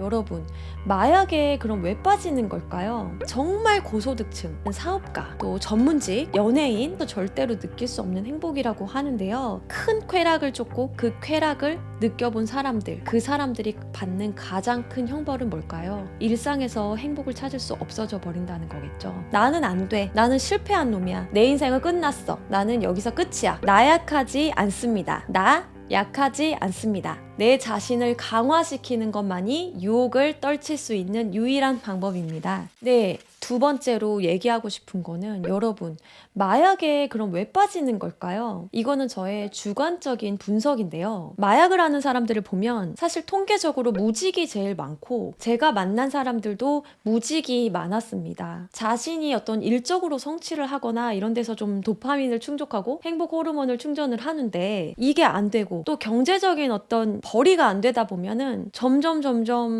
여러분, 마약에 그럼 왜 빠지는 걸까요? 정말 고소득층, 사업가, 또 전문직, 연예인도 절대로 느낄 수 없는 행복이라고 하는데요. 큰 쾌락을 쫓고 그 쾌락을 느껴본 사람들, 그 사람들이 받는 가장 큰 형벌은 뭘까요? 일상에서 행복을 찾을 수 없어져 버린다는 거겠죠. 나는 안 돼. 나는 실패한 놈이야. 내 인생은 끝났어. 나는 여기서 끝이야. 나약하지 않습니다. 나 약하지 않습니다. 내 자신을 강화시키는 것만이 유혹을 떨칠 수 있는 유일한 방법입니다. 네, 두 번째로 얘기하고 싶은 거는 여러분, 마약에 그럼 왜 빠지는 걸까요? 이거는 저의 주관적인 분석인데요. 마약을 하는 사람들을 보면 사실 통계적으로 무직이 제일 많고 제가 만난 사람들도 무직이 많았습니다. 자신이 어떤 일적으로 성취를 하거나 이런 데서 좀 도파민을 충족하고 행복 호르몬을 충전을 하는데 이게 안 되고 또 경제적인 어떤 벌이가 안 되다 보면은 점점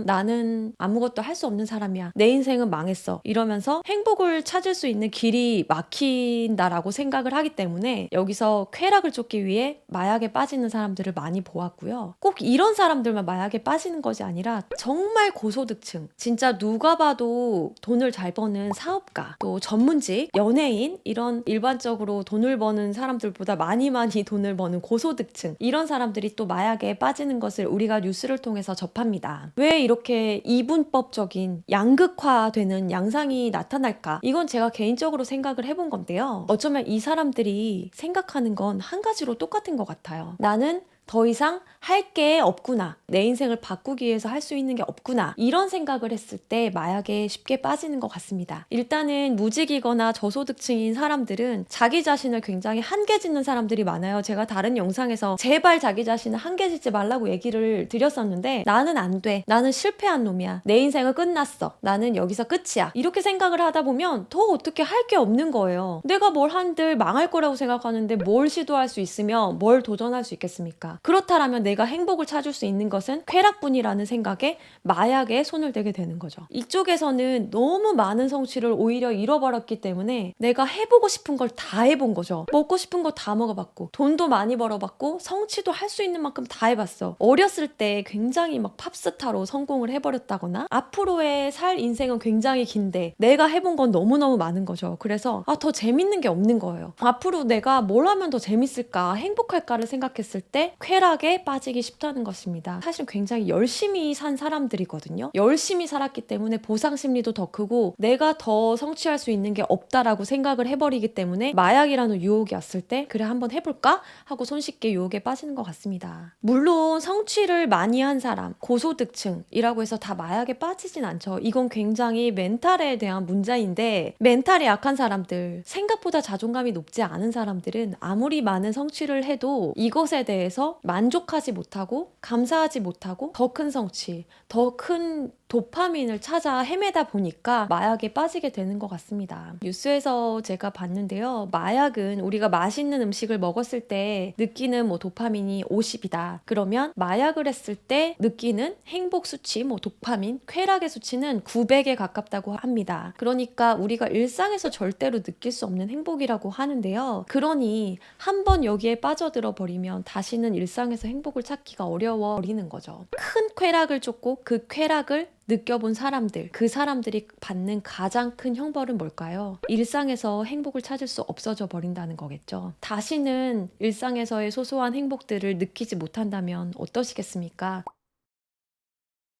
나는 아무것도 할 수 없는 사람이야. 내 인생은 망했어. 이러면서 행복을 찾을 수 있는 길이 막힌다라고 생각을 하기 때문에 여기서 쾌락을 쫓기 위해 마약에 빠지는 사람들을 많이 보았고요. 꼭 이런 사람들만 마약에 빠지는 것이 아니라 정말 고소득층, 진짜 누가 봐도 돈을 잘 버는 사업가, 또 전문직, 연예인 이런 일반적으로 돈을 버는 사람들보다 많이 돈을 버는 고소득층 이런 사람들이 또 마약에 빠지는 것을 우리가 뉴스를 통해서 접합니다. 왜 이렇게 이분법적인 양극화되는 양상이 나타날까? 이건 제가 개인적으로 생각을 해본 건데요. 어쩌면 이 사람들이 생각하는 건 한 가지로 똑같은 것 같아요. 나는 더 이상 할 게 없구나. 내 인생을 바꾸기 위해서 할 수 있는 게 없구나. 이런 생각을 했을 때 마약에 쉽게 빠지는 것 같습니다. 일단은 무직이거나 저소득층인 사람들은 자기 자신을 굉장히 한계짓는 사람들이 많아요. 제가 다른 영상에서 제발 자기 자신을 한계짓지 말라고 얘기를 드렸었는데 나는 안 돼. 나는 실패한 놈이야. 내 인생은 끝났어. 나는 여기서 끝이야. 이렇게 생각을 하다 보면 더 어떻게 할 게 없는 거예요. 내가 뭘 한들 망할 거라고 생각하는데 뭘 시도할 수 있으며 뭘 도전할 수 있겠습니까? 그렇다면 내가 행복을 찾을 수 있는 것은 쾌락뿐이라는 생각에 마약에 손을 대게 되는 거죠. 이쪽에서는 너무 많은 성취를 오히려 잃어버렸기 때문에 내가 해보고 싶은 걸 다 해본 거죠. 먹고 싶은 거 다 먹어봤고 돈도 많이 벌어봤고 성취도 할 수 있는 만큼 다 해봤어. 어렸을 때 굉장히 막 팝스타로 성공을 해버렸다거나 앞으로의 살 인생은 굉장히 긴데 내가 해본 건 너무너무 많은 거죠. 그래서 더 재밌는 게 없는 거예요. 앞으로 내가 뭘 하면 더 재밌을까 행복할까를 생각했을 때 쾌락에 빠지기 쉽다는 것입니다. 사실 굉장히 열심히 산 사람들이거든요. 열심히 살았기 때문에 보상 심리도 더 크고 내가 더 성취할 수 있는 게 없다라고 생각을 해버리기 때문에 마약이라는 유혹이 왔을 때 그래 한번 해볼까? 하고 손쉽게 유혹에 빠지는 것 같습니다. 물론 성취를 많이 한 사람, 고소득층이라고 해서 다 마약에 빠지진 않죠. 이건 굉장히 멘탈에 대한 문제인데 멘탈이 약한 사람들, 생각보다 자존감이 높지 않은 사람들은 아무리 많은 성취를 해도 이것에 대해서 만족하지 못하고 감사하지 못하고 더 큰 성취, 더 큰 도파민을 찾아 헤매다 보니까 마약에 빠지게 되는 것 같습니다. 뉴스에서 제가 봤는데요. 마약은 우리가 맛있는 음식을 먹었을 때 느끼는 도파민이 50이다. 그러면 마약을 했을 때 느끼는 행복 수치, 도파민, 쾌락의 수치는 900에 가깝다고 합니다. 그러니까 우리가 일상에서 절대로 느낄 수 없는 행복이라고 하는데요. 그러니 한번 여기에 빠져들어 버리면 다시는 일상에서 행복을 찾기가 어려워 버리는 거죠. 큰 쾌락을 쫓고 그 쾌락을 느껴본 사람들, 그 사람들이 받는 가장 큰 형벌은 뭘까요? 일상에서 행복을 찾을 수 없어져 버린다는 거겠죠. 다시는 일상에서의 소소한 행복들을 느끼지 못한다면 어떠시겠습니까?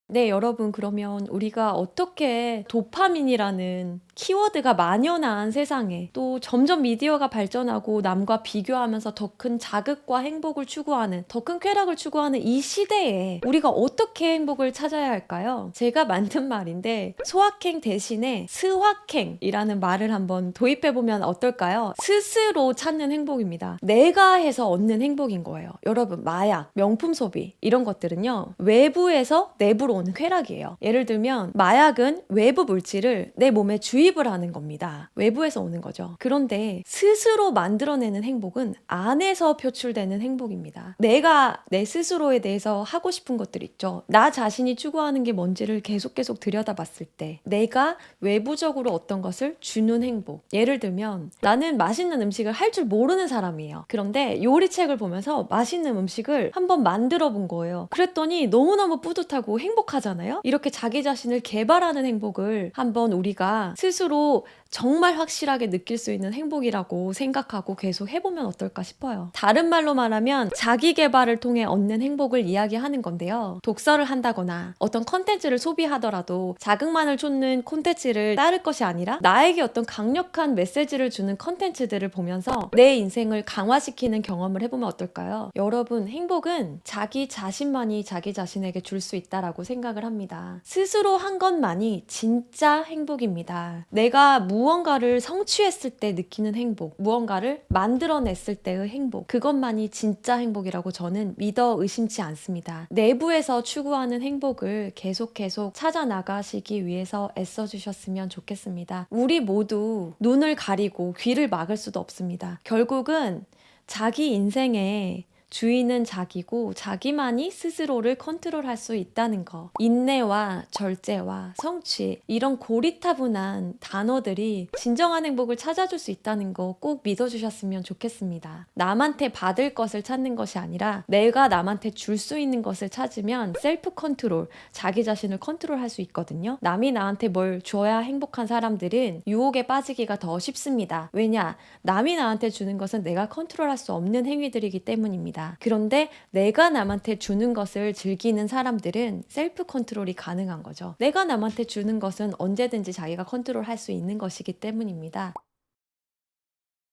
네, 여러분, 그러면 우리가 어떻게 도파민이라는 키워드가 만연한 세상에 또 점점 미디어가 발전하고 남과 비교하면서 더 큰 자극과 행복을 추구하는, 더 큰 쾌락을 추구하는 이 시대에 우리가 어떻게 행복을 찾아야 할까요? 제가 만든 말인데 소확행 대신에 스확행이라는 말을 한번 도입해보면 어떨까요? 스스로 찾는 행복입니다. 내가 해서 얻는 행복인 거예요. 여러분, 마약, 명품 소비 이런 것들은요. 외부에서 내부로 오는 쾌락이에요. 예를 들면 마약은 외부 물질을 내 몸에 주입을 하는 겁니다. 외부에서 오는 거죠. 그런데 스스로 만들어내는 행복은 안에서 표출되는 행복입니다. 내가 내 스스로에 대해서 하고 싶은 것들 있죠. 나 자신이 추구하는 게 뭔지를 계속 들여다봤을 때 내가 외부적으로 어떤 것을 주는 행복. 예를 들면 나는 맛있는 음식을 할 줄 모르는 사람이에요. 그런데 요리책을 보면서 맛있는 음식을 한번 만들어 본 거예요. 그랬더니 너무너무 뿌듯하고 행복한 행복하잖아요. 이렇게 자기 자신을 개발하는 행복을 한번 우리가 스스로 정말 확실하게 느낄 수 있는 행복이라고 생각하고 계속 해보면 어떨까 싶어요. 다른 말로 말하면 자기 개발을 통해 얻는 행복을 이야기하는 건데요. 독서를 한다거나 어떤 컨텐츠를 소비하더라도 자극만을 쫓는 콘텐츠를 따를 것이 아니라 나에게 어떤 강력한 메시지를 주는 컨텐츠들을 보면서 내 인생을 강화시키는 경험을 해보면 어떨까요? 여러분, 행복은 자기 자신만이 자기 자신에게 줄 수 있다라고 생각을 합니다. 스스로 한 것만이 진짜 행복입니다. 내가 무언가를 성취했을 때 느끼는 행복, 무언가를 만들어냈을 때의 행복, 그것만이 진짜 행복이라고 저는 믿어 의심치 않습니다. 내부에서 추구하는 행복을 계속 찾아 나가시기 위해서 애써주셨으면 좋겠습니다. 우리 모두 눈을 가리고 귀를 막을 수도 없습니다. 결국은 자기 인생에 주인은 자기고 자기만이 스스로를 컨트롤할 수 있다는 거. 인내와 절제와 성취, 이런 고리타분한 단어들이 진정한 행복을 찾아줄 수 있다는 거 꼭 믿어주셨으면 좋겠습니다. 남한테 받을 것을 찾는 것이 아니라 내가 남한테 줄 수 있는 것을 찾으면 셀프 컨트롤, 자기 자신을 컨트롤할 수 있거든요. 남이 나한테 뭘 줘야 행복한 사람들은 유혹에 빠지기가 더 쉽습니다. 왜냐? 남이 나한테 주는 것은 내가 컨트롤할 수 없는 행위들이기 때문입니다. 그런데 내가 남한테 주는 것을 즐기는 사람들은 셀프 컨트롤이 가능한 거죠. 내가 남한테 주는 것은 언제든지 자기가 컨트롤할 수 있는 것이기 때문입니다.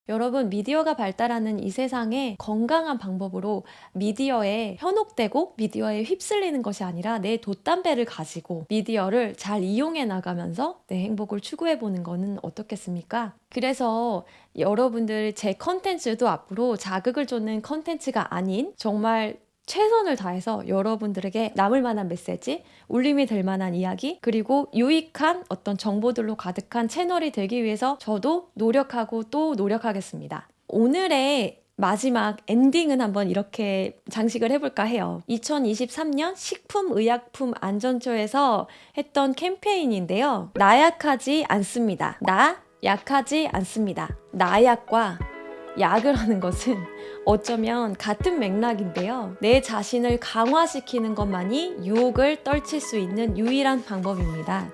여러분, 미디어가 발달하는 이 세상에 건강한 방법으로 미디어에 현혹되고 미디어에 휩쓸리는 것이 아니라 내 돛담배를 가지고 미디어를 잘 이용해 나가면서 내 행복을 추구해 보는 거는 어떻겠습니까? 그래서 여러분들 제 컨텐츠도 앞으로 자극을 쫓는 컨텐츠가 아닌 정말 최선을 다해서 여러분들에게 남을 만한 메시지, 울림이 될 만한 이야기, 그리고 유익한 어떤 정보들로 가득한 채널이 되기 위해서 저도 노력하고 또 노력하겠습니다. 오늘의 마지막 엔딩은 한번 이렇게 장식을 해볼까 해요. 2023년 식품의약품안전처에서 했던 캠페인인데요. 나약하지 않습니다. 나 약하지 않습니다. 나약과 약을 하는 것은 어쩌면 같은 맥락인데요. 내 자신을 강화시키는 것만이 유혹을 떨칠 수 있는 유일한 방법입니다.